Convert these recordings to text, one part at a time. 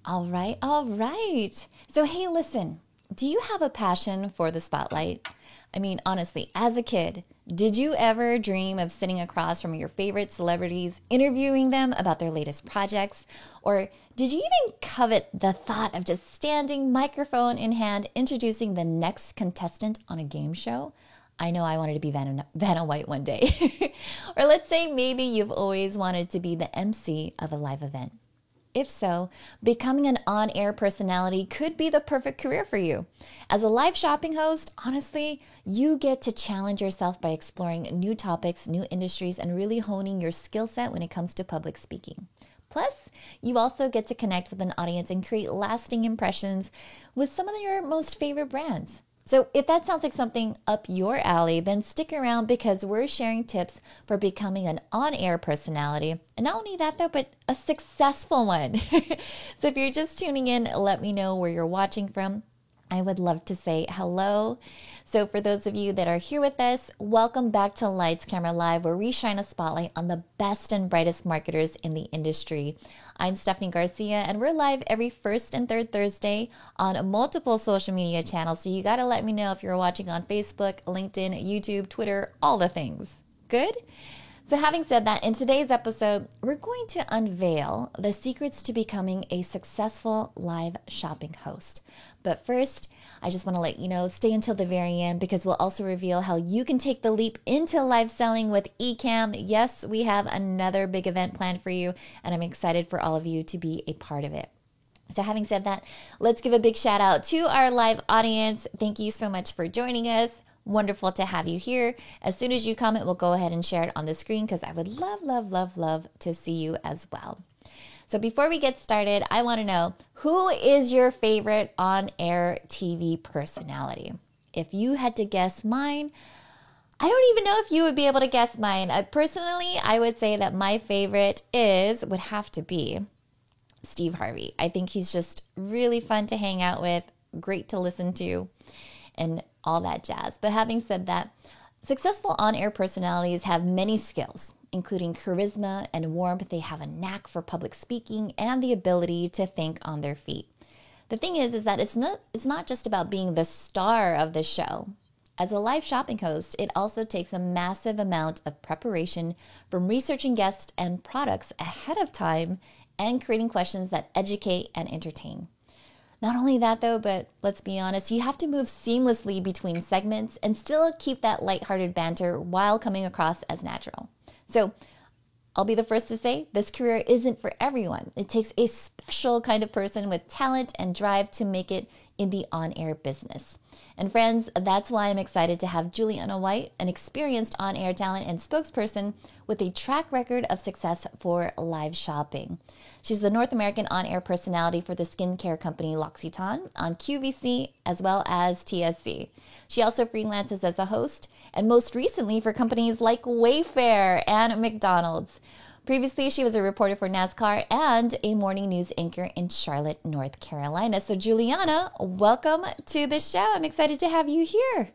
All right, all right. So, hey, listen, do you have a passion for the spotlight? I mean, honestly, as a kid, did you ever dream of sitting across from your favorite celebrities, interviewing them about their latest projects? Or did you even covet the thought of just standing, microphone in hand, introducing the next contestant on a game show? I know I wanted to be Vanna White one day. Or let's say maybe you've always wanted to be the MC of a live event. If so, becoming an on air personality could be the perfect career for you. As a live shopping host, honestly, you get to challenge yourself by exploring new topics, new industries, and really honing your skill set when it comes to public speaking. Plus, you also get to connect with an audience and create lasting impressions with some of your most favorite brands. So, if that sounds like something up your alley, then stick around because we're sharing tips for becoming an on air personality. And not only that, though, but a successful one. So, if you're just tuning in, let me know where you're watching from. I would love to say hello. So, for those of you that are here with us, welcome back to Lights Camera Live, where we shine a spotlight on the best and brightest marketers in the industry. I'm Stephanie Garcia, and we're live every first and third Thursday on multiple social media channels. So, you got to let me know if you're watching on Facebook, LinkedIn, YouTube, Twitter, all the things. Good? So, having said that, in today's episode, we're going to unveil the secrets to becoming a successful live shopping host. But first, I just want to let you know, stay until the very end because we'll also reveal how you can take the leap into live selling with Ecamm. Yes, we have another big event planned for you, and I'm excited for all of you to be a part of it. So having said that, let's give a big shout out to our live audience. Thank you so much for joining us. Wonderful to have you here. As soon as you comment, we'll go ahead and share it on the screen because I would love to see you as well. So before we get started, I want to know, who is your favorite on-air TV personality? If you had to guess mine, I don't even know if you would be able to guess mine. Personally, I would say that my favorite would have to be Steve Harvey. I think he's just really fun to hang out with, great to listen to, and all that jazz. But having said that, successful on-air personalities have many skills, including charisma and warmth. They have a knack for public speaking and the ability to think on their feet. The thing is that it's not just about being the star of the show. As a live shopping host, it also takes a massive amount of preparation from researching guests and products ahead of time and creating questions that educate and entertain. Not only that though, but let's be honest, you have to move seamlessly between segments and still keep that lighthearted banter while coming across as natural. So I'll be the first to say this career isn't for everyone. It takes a special kind of person with talent and drive to make it in the on-air business. And friends, that's why I'm excited to have Juliana White, an experienced on-air talent and spokesperson with a track record of success for live shopping. She's the North American on-air personality for the skincare company L'Occitane on QVC as well as TSC. She also freelances as a host and most recently for companies like Wayfair and McDonald's. Previously, she was a reporter for NASCAR and a morning news anchor in Charlotte, North Carolina. So Juliana, welcome to the show. I'm excited to have you here.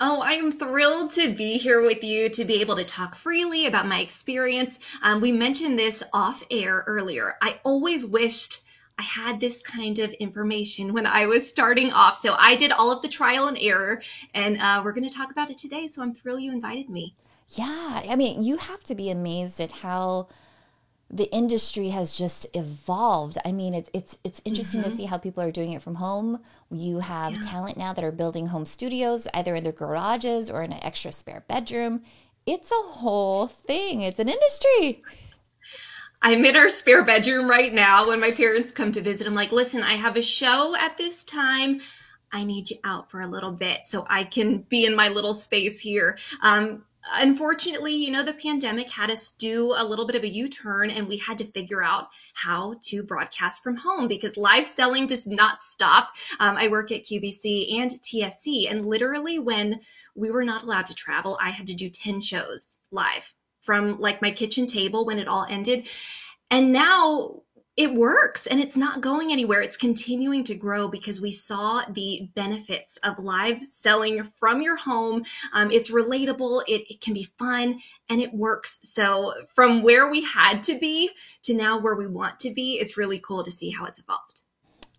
Oh, I am thrilled to be here with you to be able to talk freely about my experience. We mentioned this off air earlier. I always wished I had this kind of information when I was starting off. So I did all of the trial and error, and we're going to talk about it today. So I'm thrilled you invited me. Yeah, I mean, you have to be amazed at how the industry has just evolved. I mean, it's interesting to see how people are doing it from home. You have talent now that are building home studios, either in their garages or in an extra spare bedroom. It's a whole thing. It's an industry. I'm in our spare bedroom right now. When my parents come to visit, I'm like, listen, I have a show at this time. I need you out for a little bit so I can be in my little space here. Unfortunately, the pandemic had us do a little bit of a U-turn, and we had to figure out how to broadcast from home because live selling does not stop. I work at QVC and TSC, and literally when we were not allowed to travel, I had to do 10 shows live from like my kitchen table when it all ended. And now It works and it's not going anywhere. It's continuing to grow because we saw the benefits of live selling from your home. It's relatable, it can be fun, and it works. So from where we had to be to now where we want to be, it's really cool to see how it's evolved.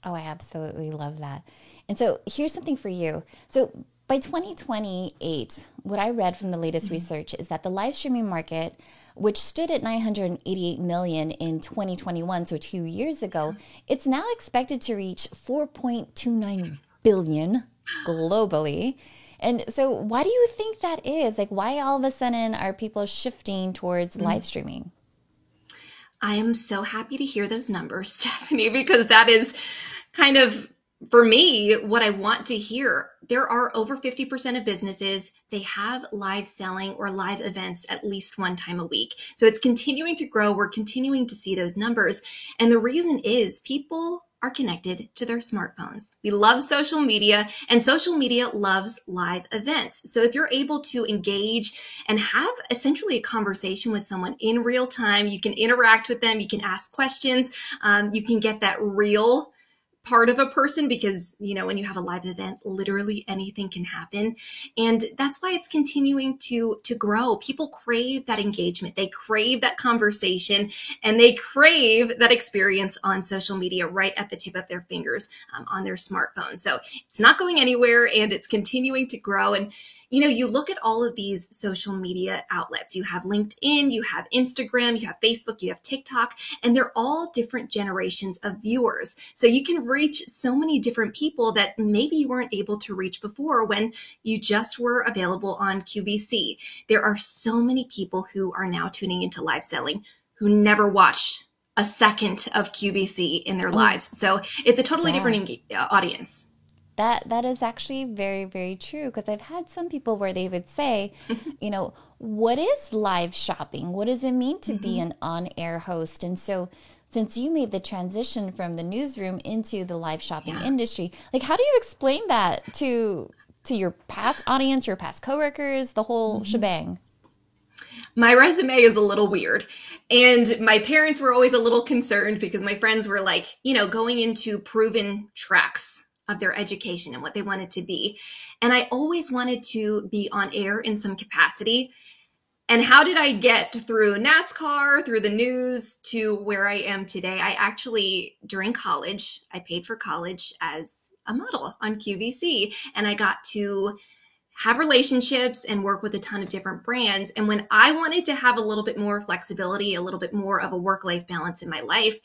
Oh, I absolutely love that. And so here's something for you. So by 2028, what I read from the latest research is that the live streaming market, which stood at 988 million in 2021, so 2 years ago, it's now expected to reach 4.29 billion globally. And so why do you think that is? Like, why all of a sudden are people shifting towards live streaming? I am so happy to hear those numbers, Stephanie, because that is kind of, for me, what I want to hear. There are over 50% of businesses, they have live selling or live events at least one time a week. So it's continuing to grow. We're continuing to see those numbers. And the reason is people are connected to their smartphones. We love social media, and social media loves live events. So if you're able to engage and have essentially a conversation with someone in real time, you can interact with them, you can ask questions, you can get that real part of a person, because when you have a live event, literally anything can happen. And that's why it's continuing to grow. People crave that engagement, they crave that conversation, and they crave that experience on social media right at the tip of their fingers, on their smartphone. So it's not going anywhere, and it's continuing to grow. And you look at all of these social media outlets. You have LinkedIn, you have Instagram, you have Facebook, you have TikTok, and they're all different generations of viewers. So you can reach so many different people that maybe you weren't able to reach before when you just were available on QVC. There are so many people who are now tuning into live selling who never watched a second of QVC in their lives. So it's a totally different audience. That is actually very, very true, because I've had some people where they would say, what is live shopping? What does it mean to be an on-air host? And so since you made the transition from the newsroom into the live shopping industry, like, how do you explain that to your past audience, your past coworkers, the whole shebang? My resume is a little weird. And my parents were always a little concerned because my friends were like, going into proven tracks of their education and what they wanted to be. And I always wanted to be on air in some capacity. And how did I get through NASCAR, through the news, to where I am today? I actually, during college, I paid for college as a model on QVC. And I got to have relationships and work with a ton of different brands. And when I wanted to have a little bit more flexibility, a little bit more of a work-life balance in my life,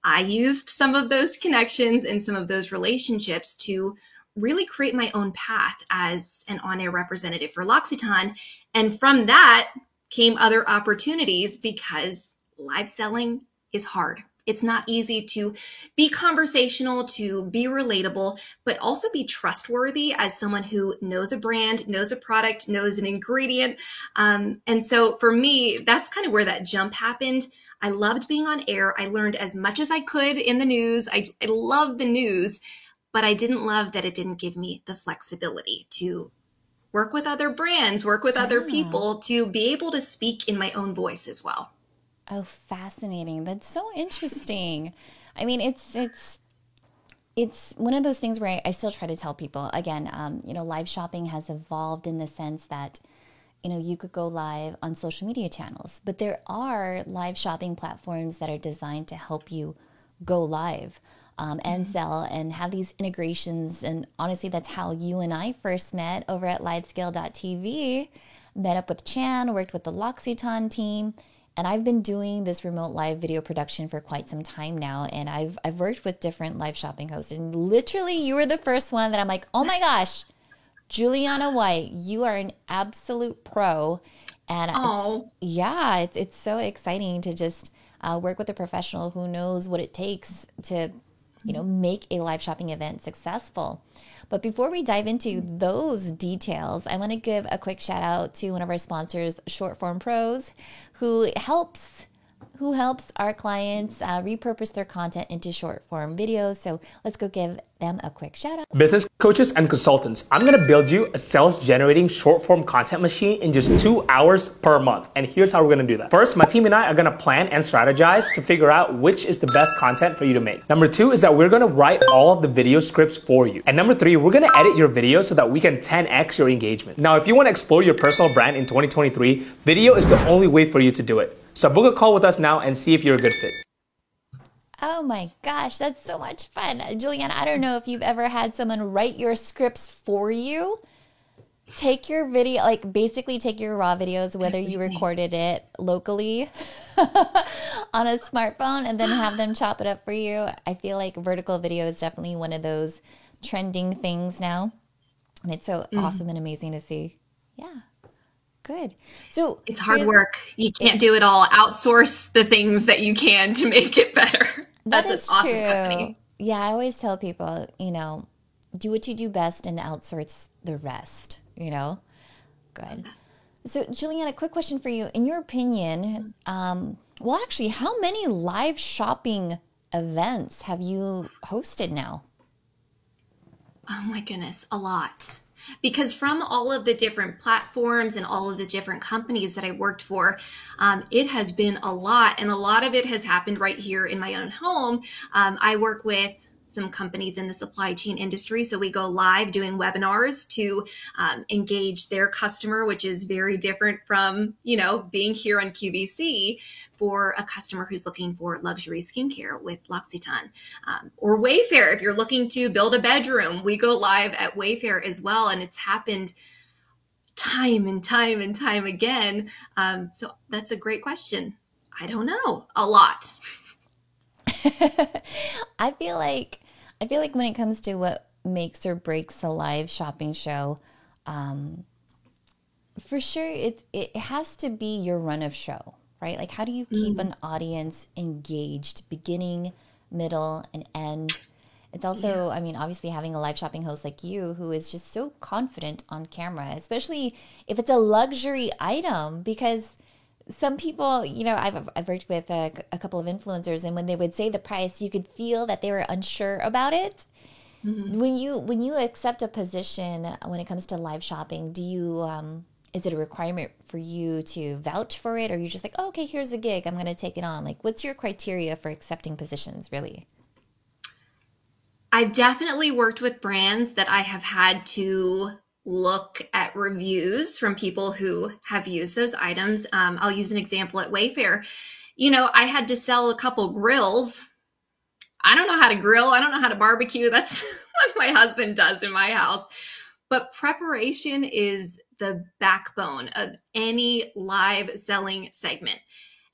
I used some of those connections and some of those relationships to really create my own path as an on-air representative for L'Occitane. And from that came other opportunities, because live selling is hard. It's not easy to be conversational, to be relatable, but also be trustworthy as someone who knows a brand, knows a product, knows an ingredient. And so for me, that's kind of where that jump happened. I loved being on air. I learned as much as I could in the news. I loved the news, but I didn't love that it didn't give me the flexibility to work with other brands, work with other people, to be able to speak in my own voice as well. Oh, fascinating. That's so interesting. I mean, it's one of those things where I still try to tell people, again, live shopping has evolved in the sense that you could go live on social media channels, but there are live shopping platforms that are designed to help you go live and sell and have these integrations. And honestly, that's how you and I first met over at livescale.tv, met up with Chan, worked with the L'Occitane team. And I've been doing this remote live video production for quite some time now. And I've worked with different live shopping hosts. And literally, you were the first one that I'm like, oh my gosh, Juliana White, you are an absolute pro. And it's so exciting to just work with a professional who knows what it takes to, make a live shopping event successful. But before we dive into those details, I want to give a quick shout out to one of our sponsors, Short Form Pros, who helps who helps our clients repurpose their content into short form videos. So let's go give them a quick shout out. Business coaches and consultants, I'm gonna build you a sales generating short form content machine in just 2 hours per month. And here's how we're gonna do that. First, my team and I are gonna plan and strategize to figure out which is the best content for you to make. Number 2 is that we're gonna write all of the video scripts for you. And number 3, we're gonna edit your video so that we can 10x your engagement. Now, if you wanna explore your personal brand in 2023, video is the only way for you to do it. So book a call with us now and see if you're a good fit. Oh my gosh, that's so much fun. Juliana, I don't know if you've ever had someone write your scripts for you. Take your video, like basically take your raw videos, whether you recorded it locally on a smartphone, and then have them chop it up for you. I feel like vertical video is definitely one of those trending things now. And it's so awesome and amazing to see. Yeah. Good. So it's hard work. You can't do it all. Outsource the things that you can to make it better. That's an awesome company. Yeah, I always tell people, do what you do best and outsource the rest, Good. So Juliana, quick question for you. In your opinion, actually, how many live shopping events have you hosted now? Oh my goodness, a lot. Because from all of the different platforms and all of the different companies that I worked for, it has been a lot. And a lot of it has happened right here in my own home. I work with some companies in the supply chain industry. So we go live doing webinars to engage their customer, which is very different from, being here on QVC for a customer who's looking for luxury skincare with L'Occitane. Or Wayfair, if you're looking to build a bedroom, we go live at Wayfair as well. And it's happened time and time and time again. So that's a great question. I don't know. A lot. I feel like when it comes to what makes or breaks a live shopping show, for sure it has to be your run of show, right? Like, how do you keep an audience engaged, beginning, middle, and end? It's also, obviously having a live shopping host like you who is just so confident on camera, especially if it's a luxury item, because some people, I've worked with a couple of influencers, and when they would say the price, you could feel that they were unsure about it. Mm-hmm. When you accept a position when it comes to live shopping, do you is it a requirement for you to vouch for it, or are you just like, oh, okay, here's a gig, I'm going to take it on? Like, what's your criteria for accepting positions, really? I've definitely worked with brands that I have had to look at reviews from people who have used those items. I'll use an example at Wayfair. I had to sell a couple grills. I don't know how to grill. I don't know how to barbecue. That's what my husband does in my house. But preparation is the backbone of any live selling segment.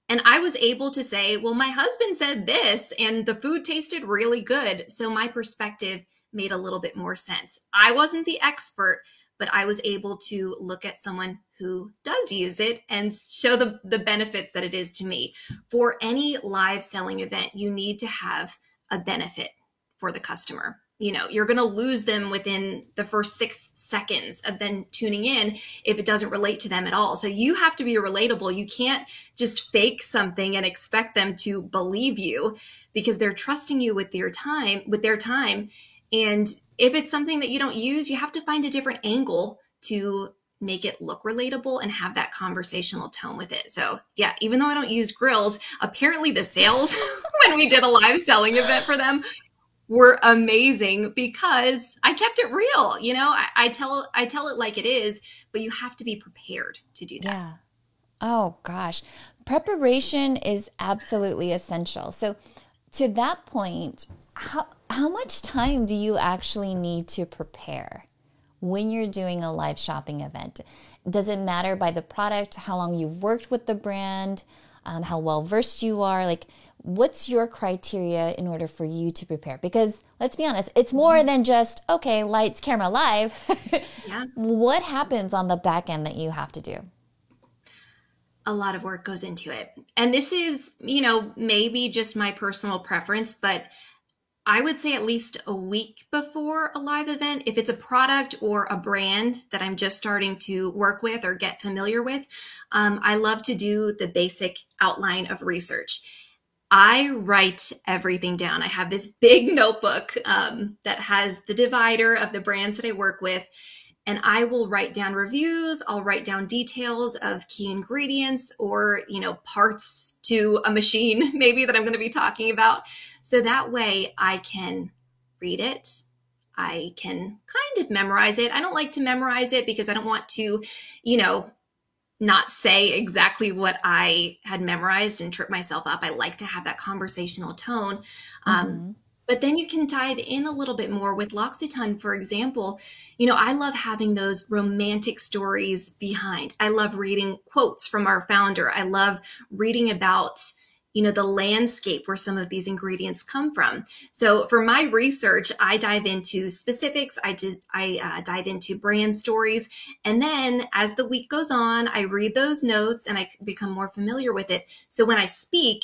And I was able to say, well, my husband said this and the food tasted really good. So my perspective made a little bit more sense. I wasn't the expert, but I was able to look at someone who does use it and show the benefits that it is to me. For any live selling event, you need to have a benefit for the customer. You're going to lose them within the first 6 seconds of them tuning in if it doesn't relate to them at all. So you have to be relatable. You can't just fake something and expect them to believe you, because they're trusting you with their time. And if it's something that you don't use, you have to find a different angle to make it look relatable and have that conversational tone with it. So yeah, even though I don't use grills, apparently the sales when we did a live selling event for them were amazing because I kept it real. I tell it like it is, but you have to be prepared to do that. Yeah. Oh gosh. Preparation is absolutely essential. So to that point, how much time do you actually need to prepare when you're doing a live shopping event? Does it matter by the product, how long you've worked with the brand, how well versed you are? Like, what's your criteria in order for you to prepare? Because let's be honest, it's more than just, okay, lights, camera, live. Yeah. What happens on the back end that you have to do? A lot of work goes into it. And this is, maybe just my personal preference, but I would say at least a week before a live event. If it's a product or a brand that I'm just starting to work with or get familiar with, I love to do the basic outline of research. I write everything down. I have this big notebook that has the divider of the brands that I work with, and I will write down reviews. I'll write down details of key ingredients or, parts to a machine maybe that I'm going to be talking about. So that way I can read it. I can kind of memorize it. I don't like to memorize it because I don't want to, not say exactly what I had memorized and trip myself up. I like to have that conversational tone. But then you can dive in a little bit more with L'Occitane, for example. I love having those romantic stories behind. I love reading quotes from our founder. I love reading about, the landscape where some of these ingredients come from. So for my research, I dive into specifics. I dive into brand stories. And then as the week goes on, I read those notes and I become more familiar with it. So when I speak,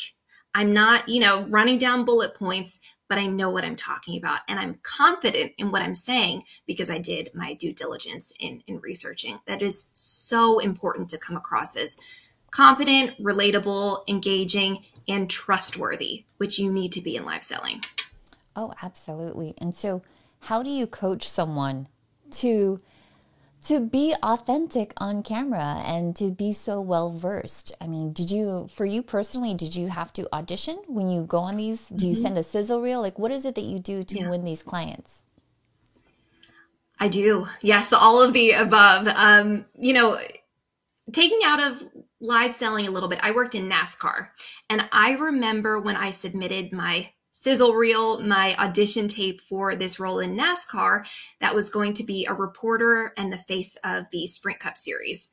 I'm not, running down bullet points, but I know what I'm talking about. And I'm confident in what I'm saying because I did my due diligence in researching. That is so important to come across as confident, relatable, engaging, and trustworthy, which you need to be in live selling. Oh, absolutely. And so how do you coach someone to be authentic on camera and to be so well versed? I mean, for you personally, did you have to audition when you go on these? Do you send a sizzle reel? Like, what is it that you do to win these clients? I do. Yes, all of the above. Taking out of live selling a little bit, I worked in NASCAR, and I remember when I submitted my sizzle reel, my audition tape for this role in NASCAR, that was going to be a reporter and the face of the Sprint Cup Series.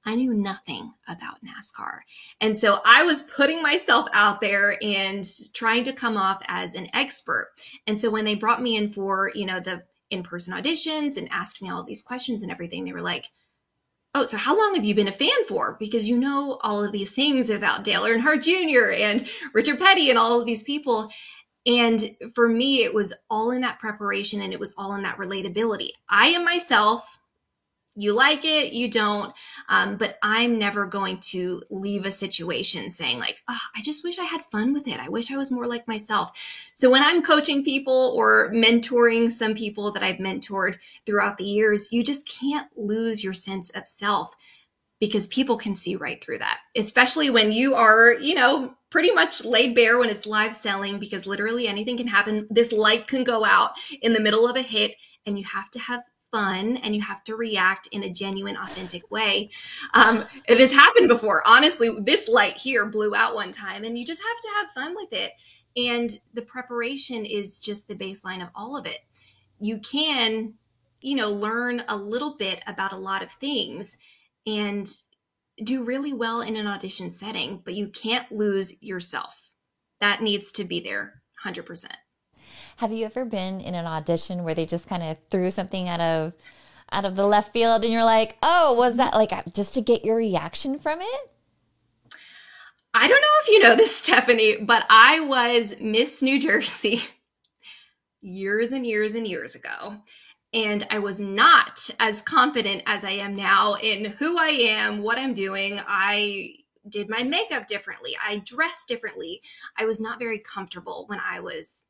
I knew nothing about NASCAR. And so I was putting myself out there and trying to come off as an expert. And so when they brought me in for, the in-person auditions and asked me all of these questions and everything, they were like, "Oh, so how long have you been a fan for? Because you know all of these things about Dale Earnhardt Jr. and Richard Petty and all of these people." And for me, it was all in that preparation and it was all in that relatability. I am myself. You like it, you don't. But I'm never going to leave a situation saying like, "Oh, I just wish I had fun with it. I wish I was more like myself." So when I'm coaching people or mentoring some people that I've mentored throughout the years, you just can't lose your sense of self because people can see right through that, especially when you are, pretty much laid bare when it's live selling, because literally anything can happen. This light can go out in the middle of a hit and you have to have fun and you have to react in a genuine, authentic way. It has happened before. Honestly, this light here blew out one time and you just have to have fun with it. And the preparation is just the baseline of all of it. You can, learn a little bit about a lot of things and do really well in an audition setting, but you can't lose yourself. That needs to be there 100%. Have you ever been in an audition where they just kind of threw something out of the left field and you're like, "Oh, was that like just to get your reaction from it?" I don't know if you know this, Stephanie, but I was Miss New Jersey years and years and years ago. And I was not as confident as I am now in who I am, what I'm doing. I did my makeup differently. I dressed differently. I was not very comfortable when I was,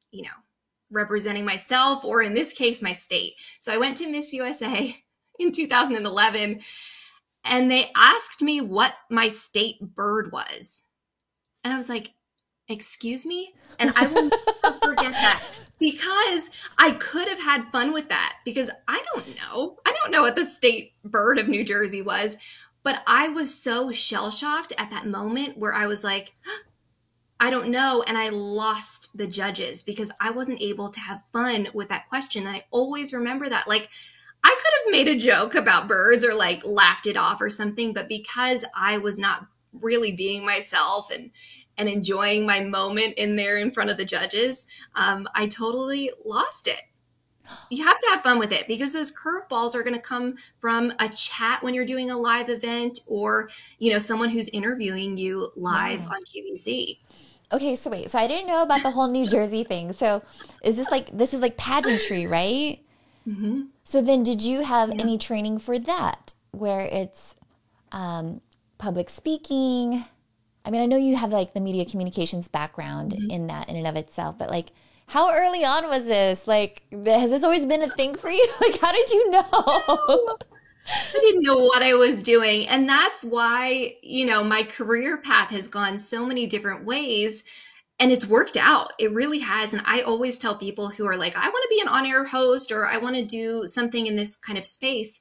representing myself, or in this case, my state. So I went to Miss USA in 2011 and they asked me what my state bird was. And I was like, "Excuse me?" And I will never forget that because I could have had fun with that because I don't know. I don't know what the state bird of New Jersey was, but I was so shell-shocked at that moment where I was like, "I don't know." And I lost the judges because I wasn't able to have fun with that question. And I always remember that. Like, I could have made a joke about birds or like laughed it off or something, but because I was not really being myself and enjoying my moment in there in front of the judges, I totally lost it. You have to have fun with it because those curveballs are going to come from a chat when you're doing a live event or, someone who's interviewing you live on QVC. Okay, so wait. So I didn't know about the whole New Jersey thing. So this is like pageantry, right? Mm-hmm. So then did you have Yeah. any training for that where it's public speaking? I mean, I know you have like the media communications background Mm-hmm. in that in and of itself, but like how early on was this? Like has this always been a thing for you? Like how did you know? I didn't know what I was doing. And that's why, my career path has gone so many different ways and it's worked out. It really has. And I always tell people who are like, I want to be an on air host or I want to do something in this kind of space.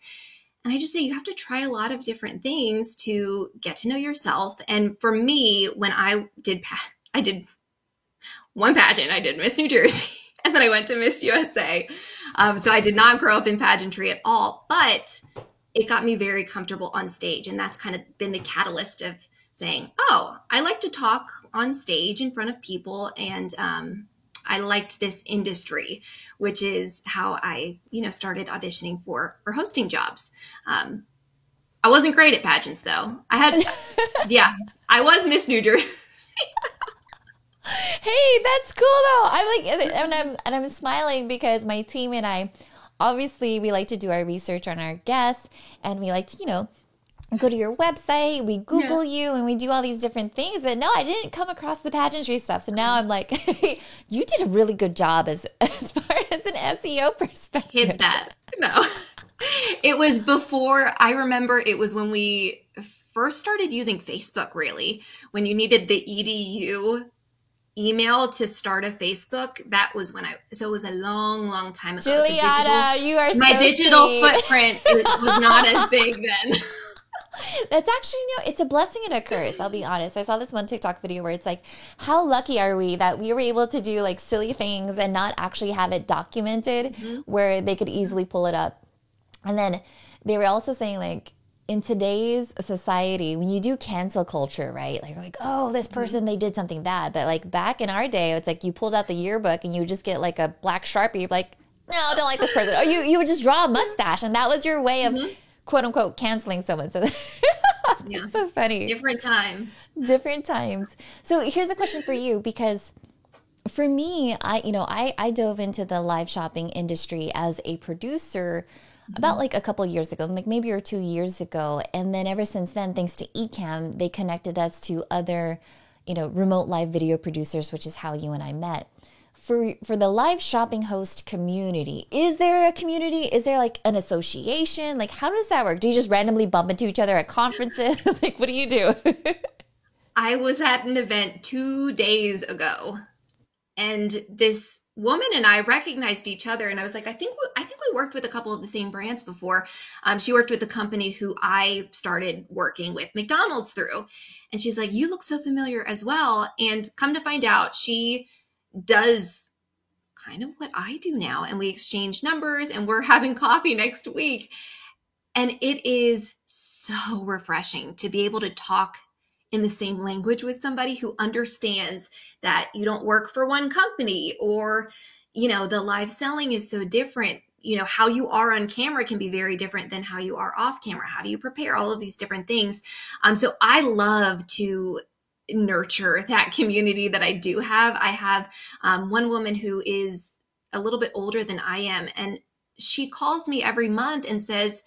And I just say you have to try a lot of different things to get to know yourself. And for me, when I did one pageant, I did Miss New Jersey, and then I went to Miss USA. So I did not grow up in pageantry at all, but it got me very comfortable on stage. And that's kind of been the catalyst of saying, oh, I like to talk on stage in front of people. And I liked this industry, which is how I, started auditioning for hosting jobs. I wasn't great at pageants though. I was Miss New Jersey. Hey, that's cool though. I'm like, and I'm smiling because my team and I, obviously, we like to do our research on our guests, and we like to, go to your website, we Google you, and we do all these different things. But no, I didn't come across the pageantry stuff. So now I'm like, hey, you did a really good job as far as an SEO perspective. Hit that. No, it was before. I remember it was when we first started using Facebook. Really, when you needed the edu email to start a Facebook, that was when so it was a long, long time ago. Juliana, you are my so digital sweet. footprint was not as big then. That's actually, it's a blessing and a curse. I'll be honest. I saw this one TikTok video where it's like, how lucky are we that we were able to do like silly things and not actually have it documented where they could easily pull it up. And then they were also saying like, in today's society, when you do cancel culture, right? Like, oh, this person, they did something bad. But like back in our day, it's like you pulled out the yearbook and you would just get like a black Sharpie, like, no, I don't like this person. Or you would just draw a mustache and that was your way of quote unquote canceling someone. So that's so funny. Different time. Different times. So here's a question for you, because for me, I dove into the live shopping industry as a producer about like a couple years ago, like maybe or 2 years ago. And then ever since then, thanks to Ecamm, they connected us to other, remote live video producers, which is how you and I met. For the live shopping host community, is there a community? Is there like an association? Like, how does that work? Do you just randomly bump into each other at conferences? Like, what do you do? I was at an event 2 days ago, and this woman and I recognized each other, and I was like, I think we worked with a couple of the same brands before. She worked with the company who I started working with McDonald's through, and she's like, you look so familiar as well. And come to find out, she does kind of what I do now, and we exchange numbers, and we're having coffee next week, and it is so refreshing to be able to talk in the same language with somebody who understands that you don't work for one company, or, the live selling is so different. How you are on camera can be very different than how you are off camera. How do you prepare? All of these different things. So I love to nurture that community that I do have. I have one woman who is a little bit older than I am, and she calls me every month and says,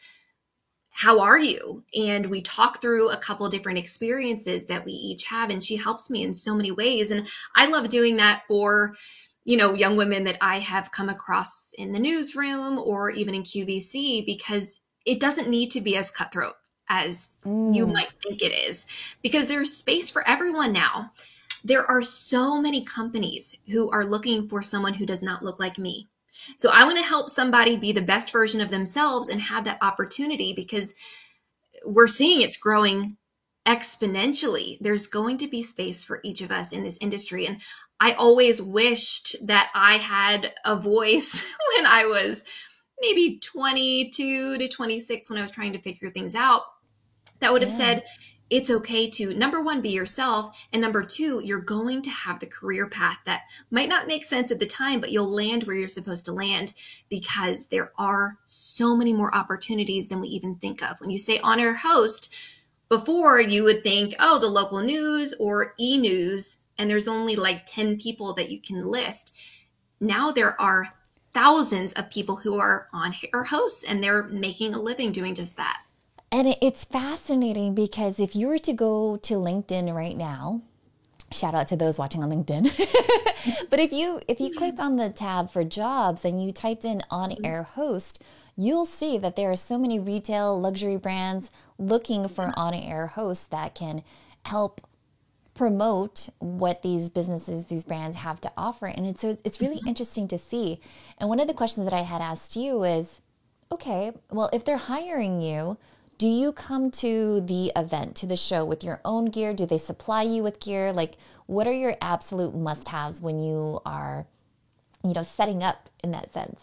how are you? And we talk through a couple of different experiences that we each have. And she helps me in so many ways. And I love doing that for, young women that I have come across in the newsroom or even in QVC, because it doesn't need to be as cutthroat as you might think it is, because there's space for everyone now. There are so many companies who are looking for someone who does not look like me. So I want to help somebody be the best version of themselves and have that opportunity, because we're seeing it's growing exponentially. There's going to be space for each of us in this industry. And I always wished that I had a voice when I was maybe 22 to 26, when I was trying to figure things out, that would have said, it's okay to, number one, be yourself. And number two, you're going to have the career path that might not make sense at the time, but you'll land where you're supposed to land, because there are so many more opportunities than we even think of. When you say on-air host, before you would think, oh, the local news or e-news, and there's only like 10 people that you can list. Now there are thousands of people who are on-air hosts, and they're making a living doing just that. And it's fascinating because if you were to go to LinkedIn right now, shout out to those watching on LinkedIn. But if you clicked on the tab for jobs and you typed in on-air host, you'll see that there are so many retail luxury brands looking for on-air hosts that can help promote what these businesses, these brands have to offer. And it's really interesting to see. And one of the questions that I had asked you is, okay, well, if they're hiring you, do you come to the event, to the show with your own gear? Do they supply you with gear? Like, what are your absolute must-haves when you are, setting up in that sense?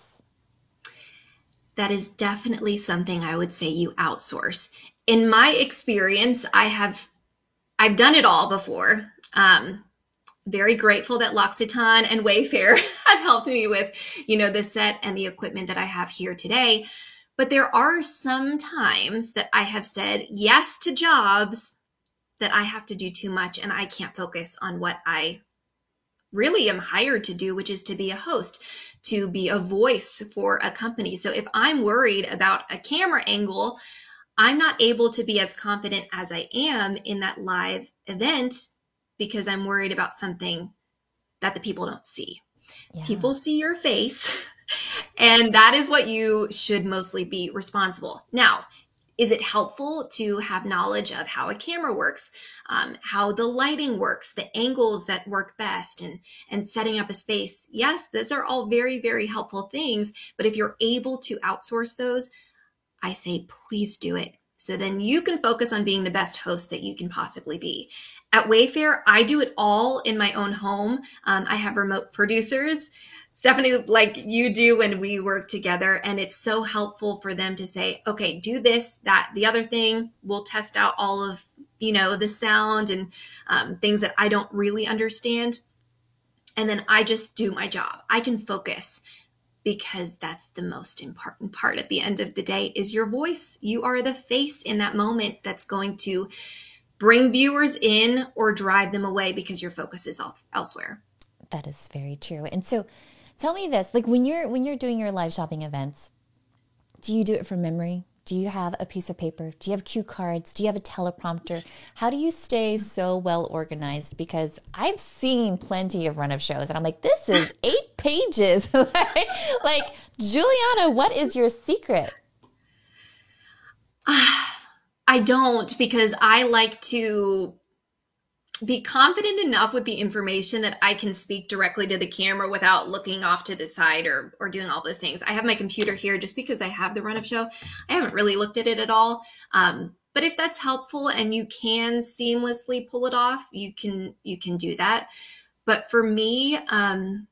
That is definitely something I would say you outsource. In my experience, I've done it all before. Very grateful that L'Occitane and Wayfair have helped me with, the set and the equipment that I have here today. But there are some times that I have said yes to jobs that I have to do too much and I can't focus on what I really am hired to do, which is to be a host, to be a voice for a company. So if I'm worried about a camera angle, I'm not able to be as confident as I am in that live event because I'm worried about something that the people don't see. Yeah. People see your face. And that is what you should mostly be responsible. Now, is it helpful to have knowledge of how a camera works, how the lighting works, the angles that work best, and setting up a space? Yes, those are all very, very helpful things. But if you're able to outsource those, I say, please do it. So then you can focus on being the best host that you can possibly be. At Wayfair, I do it all in my own home. I have remote producers, Stephanie, like you do when we work together. And it's so helpful for them to say, okay, do this, that, the other thing. We'll test out all of, the sound and things that I don't really understand. And then I just do my job. I can focus because that's the most important part at the end of the day is your voice. You are the face in that moment that's going to bring viewers in or drive them away because your focus is elsewhere. That is very true. And so tell me this, like when you're doing your live shopping events, do you do it from memory? Do you have a piece of paper? Do you have cue cards? Do you have a teleprompter? How do you stay so well organized? Because I've seen plenty of run of shows and I'm like, this is 8 pages. like, Juliana, what is your secret? I don't, because I like to be confident enough with the information that I can speak directly to the camera without looking off to the side or doing all those things. I have my computer here just because I have the run of show. I haven't really looked at it at all. But if that's helpful and you can seamlessly pull it off, you can do that. But for me, and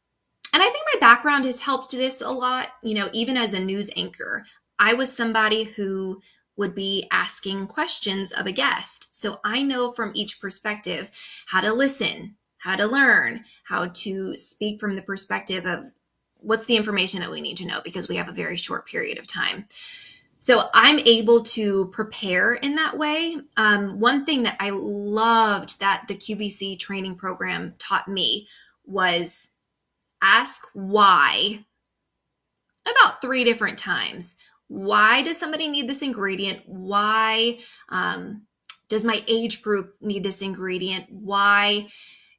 I think my background has helped this a lot, even as a news anchor, I was somebody who would be asking questions of a guest. So I know from each perspective how to listen, how to learn, how to speak from the perspective of what's the information that we need to know because we have a very short period of time. So I'm able to prepare in that way. One thing that I loved that the QVC training program taught me was ask why about 3 different times. Why does somebody need this ingredient? Why does my age group need this ingredient? Why,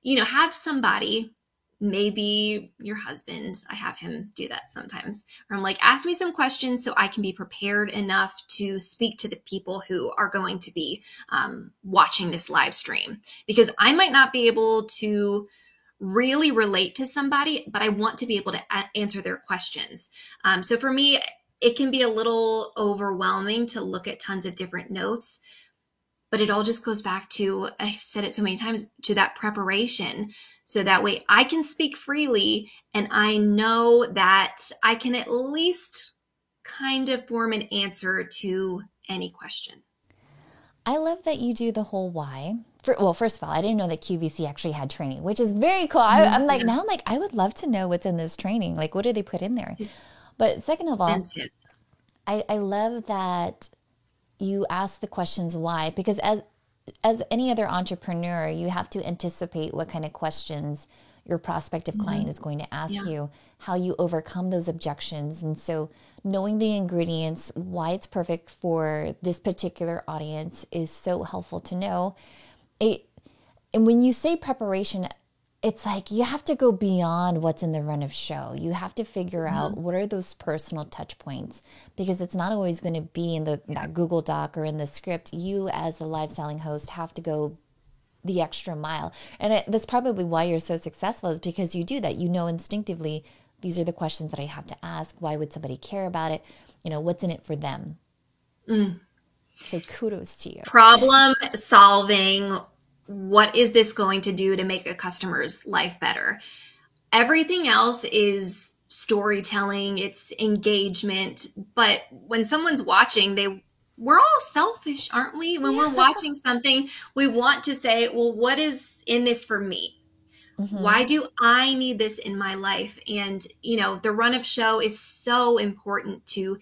have somebody, maybe your husband, I have him do that sometimes. Or I'm like, ask me some questions so I can be prepared enough to speak to the people who are going to be watching this live stream. Because I might not be able to really relate to somebody, but I want to be able to answer their questions. So for me, it can be a little overwhelming to look at tons of different notes, but it all just goes back to, I've said it so many times, to that preparation. So that way I can speak freely and I know that I can at least kind of form an answer to any question. I love that you do the whole why. First of all, I didn't know that QVC actually had training, which is very cool. I'm like, I would love to know what's in this training. Like, what do they put in there? But second of all, I love that you ask the questions why, because as any other entrepreneur, you have to anticipate what kind of questions your prospective client is going to ask you, how you overcome those objections. And so knowing the ingredients, why it's perfect for this particular audience is so helpful to know. And when you say preparation, it's like you have to go beyond what's in the run of show. You have to figure out what are those personal touch points, because it's not always going to be in that Google Doc or in the script. You as the live selling host have to go the extra mile. And that's probably why you're so successful, is because you do that. You know instinctively, these are the questions that I have to ask. Why would somebody care about it? What's in it for them? So kudos to you. Problem solving. What is this going to do to make a customer's life better? Everything else is storytelling, it's engagement. But when someone's watching, we're all selfish, aren't we? When we're watching something, we want to say, well, what is in this for me? Why do I need this in my life? And, the run of show is so important to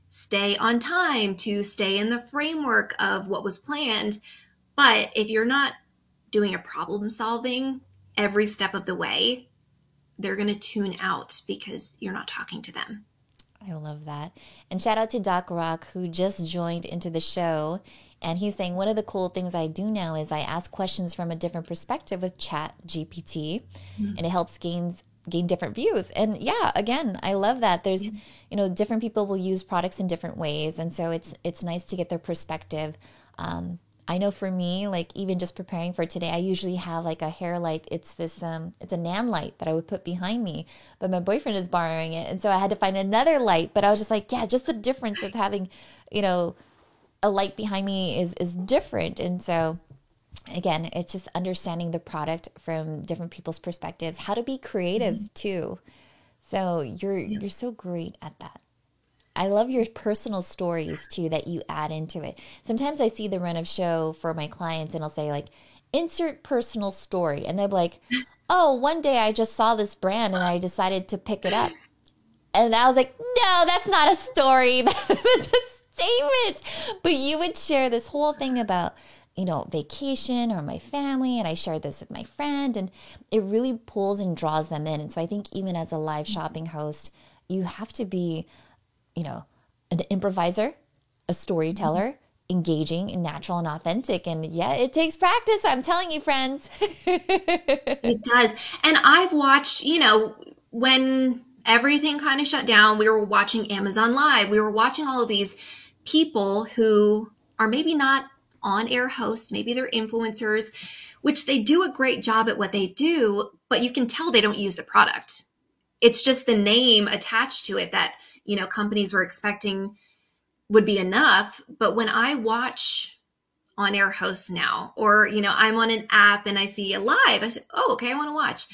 stay on time, to stay in the framework of what was planned. But if you're not doing a problem solving every step of the way, they're going to tune out because you're not talking to them. I love that. And shout out to Doc Rock, who just joined into the show. And he's saying, one of the cool things I do now is I ask questions from a different perspective with Chat GPT, and it helps gain different views. And yeah, again, I love that. There's, different people will use products in different ways. And so it's nice to get their perspective. I know for me, like even just preparing for today, I usually have like a hair light. It's this, it's a NAN light that I would put behind me, but my boyfriend is borrowing it. And so I had to find another light, but I was just like, yeah, just the difference of having, a light behind me is different. And so again, it's just understanding the product from different people's perspectives, how to be creative too. So you're so great at that. I love your personal stories too that you add into it. Sometimes I see the run of show for my clients and I'll say like, insert personal story. And they're like, oh, one day I just saw this brand and I decided to pick it up. And I was like, no, that's not a story. That's a statement. But you would share this whole thing about, vacation or my family. And I shared this with my friend, and it really pulls and draws them in. And so I think even as a live shopping host, you have to be an improviser, a storyteller, engaging and natural and authentic. And yeah, it takes practice. I'm telling you, friends. It does. And I've watched, when everything kind of shut down, we were watching Amazon Live. We were watching all of these people who are maybe not on-air hosts. Maybe they're influencers, which they do a great job at what they do, but you can tell they don't use the product. It's just the name attached to it that companies were expecting would be enough. But when I watch on-air hosts now, or, I'm on an app and I see a live, I say, oh, okay, I want to watch.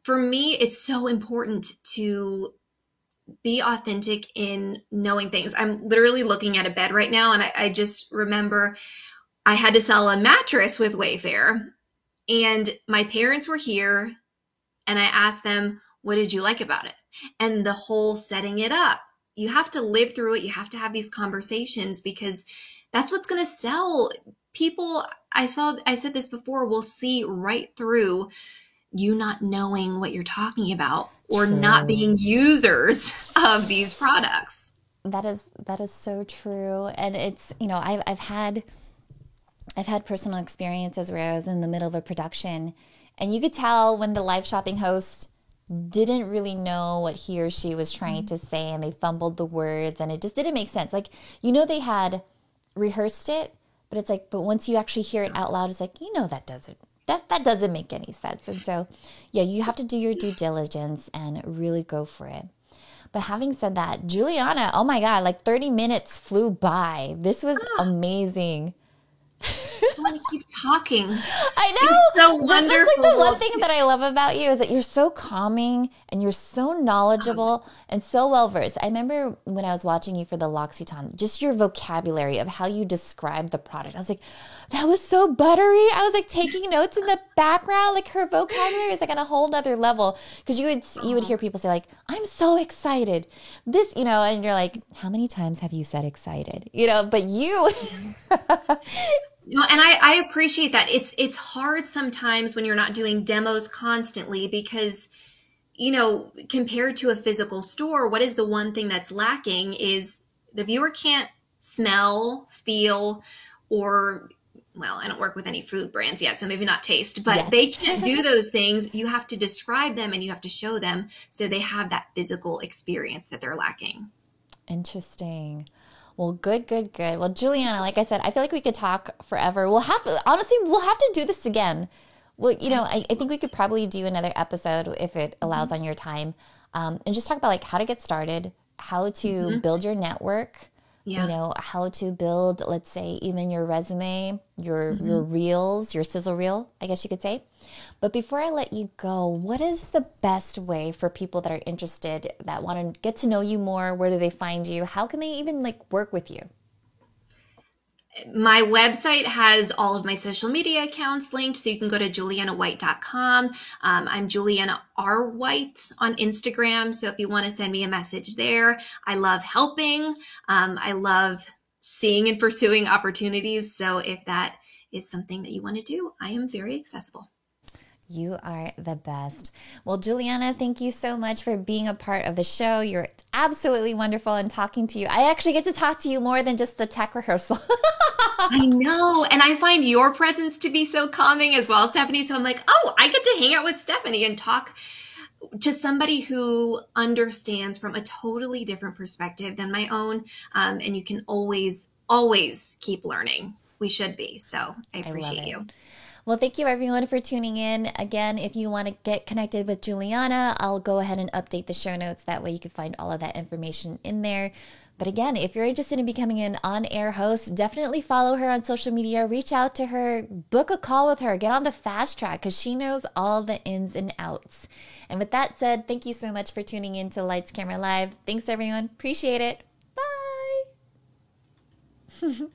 For me, it's so important to be authentic in knowing things. I'm literally looking at a bed right now, and I just remember I had to sell a mattress with Wayfair, and my parents were here, and I asked them, what did you like about it? And the whole setting it up. You have to live through it. You have to have these conversations, because that's what's going to sell. People, I said this before, will see right through you not knowing what you're talking about or not being users of these products. That is so true. And it's, I've had personal experiences where I was in the middle of a production, and you could tell when the live shopping host didn't really know what he or she was trying to say, and they fumbled the words, and it just didn't make sense. Like, they had rehearsed it, but it's like, but once you actually hear it out loud, it's like, that doesn't make any sense. And so, yeah, you have to do your due diligence and really go for it. But having said that, Juliana, oh my God, like 30 minutes flew by. This was amazing. I want to keep talking. I know. It's so wonderful. That's like the one thing that I love about you is that you're so calming and you're so knowledgeable and so well versed. I remember when I was watching you for the L'Occitane, just your vocabulary of how you described the product. I was like, that was so buttery. I was like taking notes in the background. Like her vocabulary is like on a whole nother level, because you would hear people say like, I'm so excited. This, and you're like, how many times have you said excited? But you No, and I appreciate that. It's hard sometimes when you're not doing demos constantly because, compared to a physical store, what is the one thing that's lacking is the viewer can't smell, feel, or, well, I don't work with any food brands yet, so maybe not taste, but Yes. they can't do those things. You have to describe them and you have to show them so they have that physical experience that they're lacking. Interesting. Well, good, good, good. Well, Juliana, like I said, I feel like we could talk forever. Honestly, we'll have to do this again. Well, I think we could probably do another episode if it allows on your time, and just talk about like how to get started, how to build your network, Yeah. how to build, let's say, even your resume, your reels, your sizzle reel, I guess you could say. But before I let you go, what is the best way for people that are interested, that want to get to know you more? Where do they find you? How can they even like work with you? My website has all of my social media accounts linked, so you can go to julianawhite.com. I'm Juliana R. White on Instagram, so if you want to send me a message there, I love helping. I love seeing and pursuing opportunities. So if that is something that you want to do, I am very accessible. You are the best. Well, Juliana, thank you so much for being a part of the show. You're absolutely wonderful, and talking to you, I actually get to talk to you more than just the tech rehearsal. I know. And I find your presence to be so calming as well, Stephanie. So I'm like, oh, I get to hang out with Stephanie and talk to somebody who understands from a totally different perspective than my own. And you can always, always keep learning. We should be. So I appreciate you. Well, thank you everyone for tuning in. Again, if you want to get connected with Juliana, I'll go ahead and update the show notes. That way you can find all of that information in there. But again, if you're interested in becoming an on-air host, definitely follow her on social media, reach out to her, book a call with her, get on the fast track because she knows all the ins and outs. And with that said, thank you so much for tuning in to Lights Camera Live. Thanks everyone. Appreciate it. Bye.